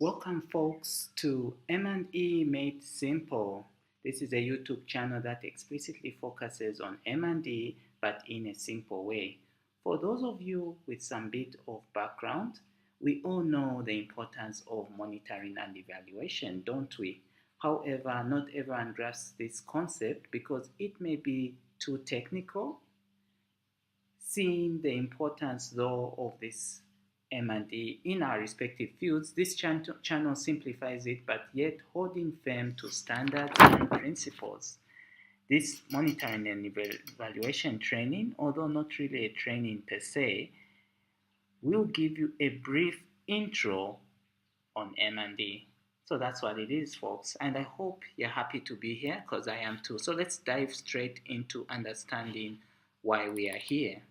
Welcome, folks, to M&E Made Simple. This is a YouTube channel that explicitly focuses on M&E but in a simple way. For those of you with some bit of background, we all know the importance of monitoring and evaluation, don't we? However, not everyone grasps this concept because it may be too technical. Seeing the importance, though, of this M&E in our respective fields, this channel simplifies it, but yet holding firm to standards and principles. This monitoring and evaluation training, although not really a training per se, will give you a brief intro on M&E. So that's what it is, folks. And I hope you're happy to be here because I am too. So let's dive straight into understanding why we are here.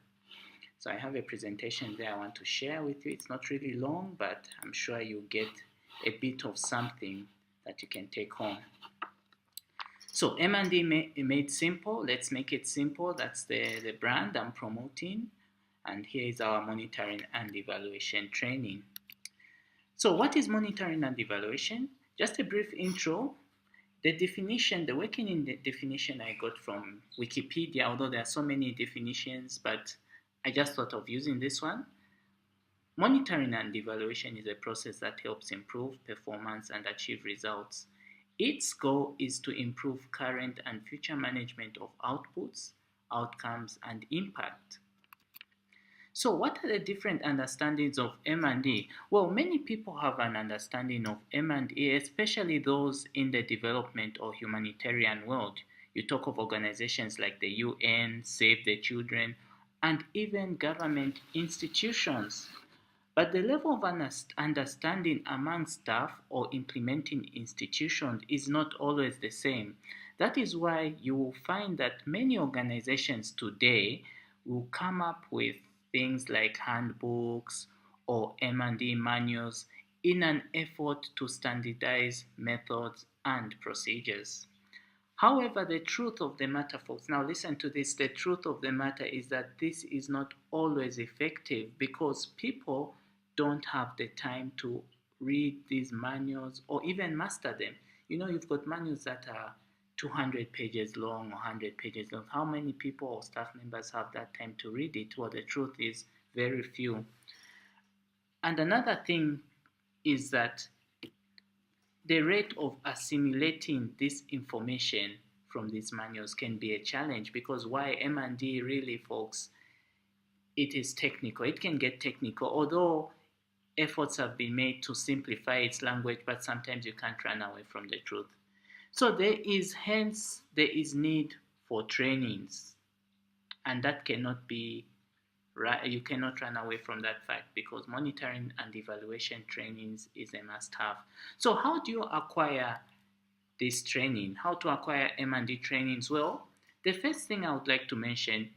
So I have a presentation there I want to share with you. It's not really long, but I'm sure you get a bit of something that you can take home. So M&E Made Simple. Let's make it simple. That's the brand I'm promoting. And here is our monitoring and evaluation training. So what is monitoring and evaluation? Just a brief intro. The definition, the working in the definition I got from Wikipedia, although there are so many definitions, but I just thought of using this one. Monitoring and evaluation is a process that helps improve performance and achieve results. Its goal is to improve current and future management of outputs, outcomes, and impact. So what are the different understandings of M&E? Well, many people have an understanding of M&E, especially those in the development or humanitarian world. You talk of organizations like the UN, Save the Children, and even government institutions. But the level of understanding among staff or implementing institutions is not always the same. That is why you will find that many organizations today will come up with things like handbooks or M&E manuals in an effort to standardize methods and procedures. However, the truth of the matter, folks, now listen to this, the truth of the matter is that this is not always effective because people don't have the time to read these manuals or even master them. You know, you've got manuals that are 200 pages long or 100 pages long. How many people or staff members have that time to read it? Well, the truth is very few. And another thing is that the rate of assimilating this information from these manuals can be a challenge because why M&E really, folks, it is technical. It can get technical, although efforts have been made to simplify its language, but sometimes you can't run away from the truth. So there is need for trainings, and that cannot be right. You cannot run away from that fact because monitoring and evaluation trainings is a must-have. So how do you acquire this training? How to acquire M&E trainings? Well, the first thing I would like to mention,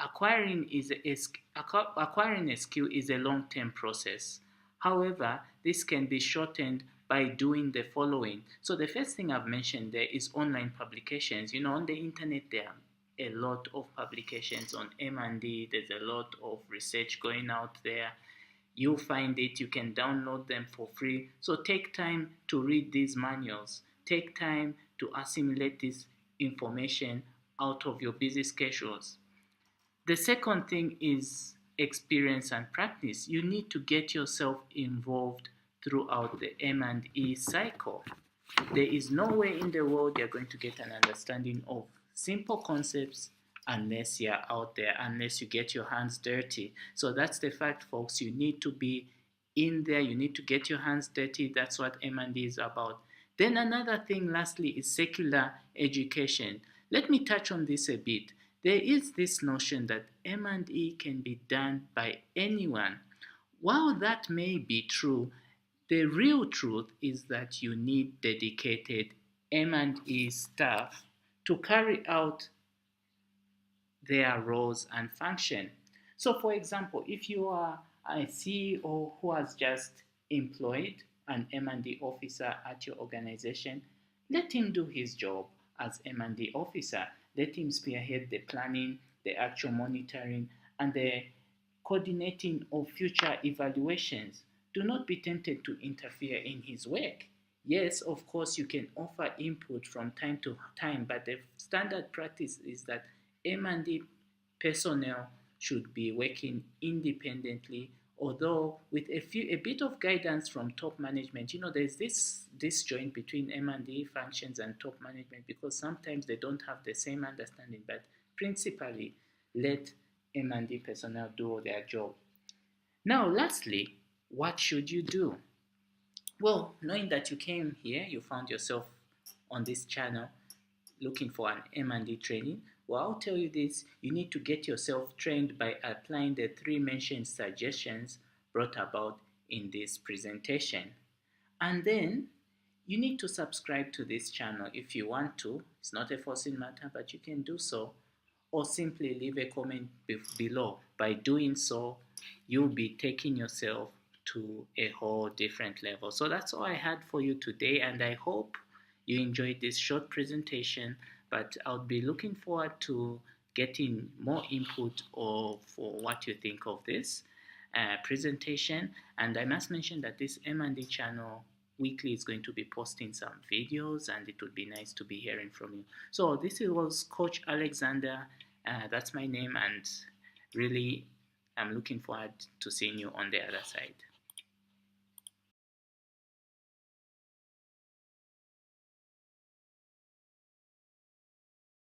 acquiring a skill is a long-term process. However, this can be shortened by doing the following. So the first thing I've mentioned there is online publications. You know, on the internet there are a lot of publications on M&E. There's a lot of research going out there. You'll find it. You can download them for free. So take time to read these manuals. Take time to assimilate this information out of your busy schedules. The second thing is experience and practice. You need to get yourself involved throughout the M&E cycle. There is no way in the world you're going to get an understanding of simple concepts unless you're out there, unless you get your hands dirty. So that's the fact, folks. You need to be in there. You need to get your hands dirty. That's what M&E is about. Then another thing, lastly, is secular education. Let me touch on this a bit. There is this notion that M&E can be done by anyone. While that may be true, the real truth is that you need dedicated M&E staff to carry out their roles and function. So for example, if you are a CEO who has just employed an M&E officer at your organization, let him do his job as M&E officer. Let him spearhead the planning, the actual monitoring, and the coordinating of future evaluations. do not be tempted to interfere in his work. Yes, of course, you can offer input from time to time, but the standard practice is that M&D personnel should be working independently, although with a bit of guidance from top management. There's this disjoint between M&D functions and top management because sometimes they don't have the same understanding, but principally let M&D personnel do their job. Now, lastly, what should you do? Well, knowing that you came here, you found yourself on this channel looking for an M&D training, well, I'll tell you this: you need to get yourself trained by applying the three mentioned suggestions brought about in this presentation. And then you need to subscribe to this channel if you want to. It's not a forcing matter, but you can do so. Or simply leave a comment below. By doing so, you'll be taking yourself to a whole different level. So that's all I had for you today, and I hope you enjoyed this short presentation, but I'll be looking forward to getting more input for what you think of this presentation. And I must mention that this M&D channel weekly is going to be posting some videos, and it would be nice to be hearing from you. So this was Coach Alexander. That's my name, and really I'm looking forward to seeing you on the other side.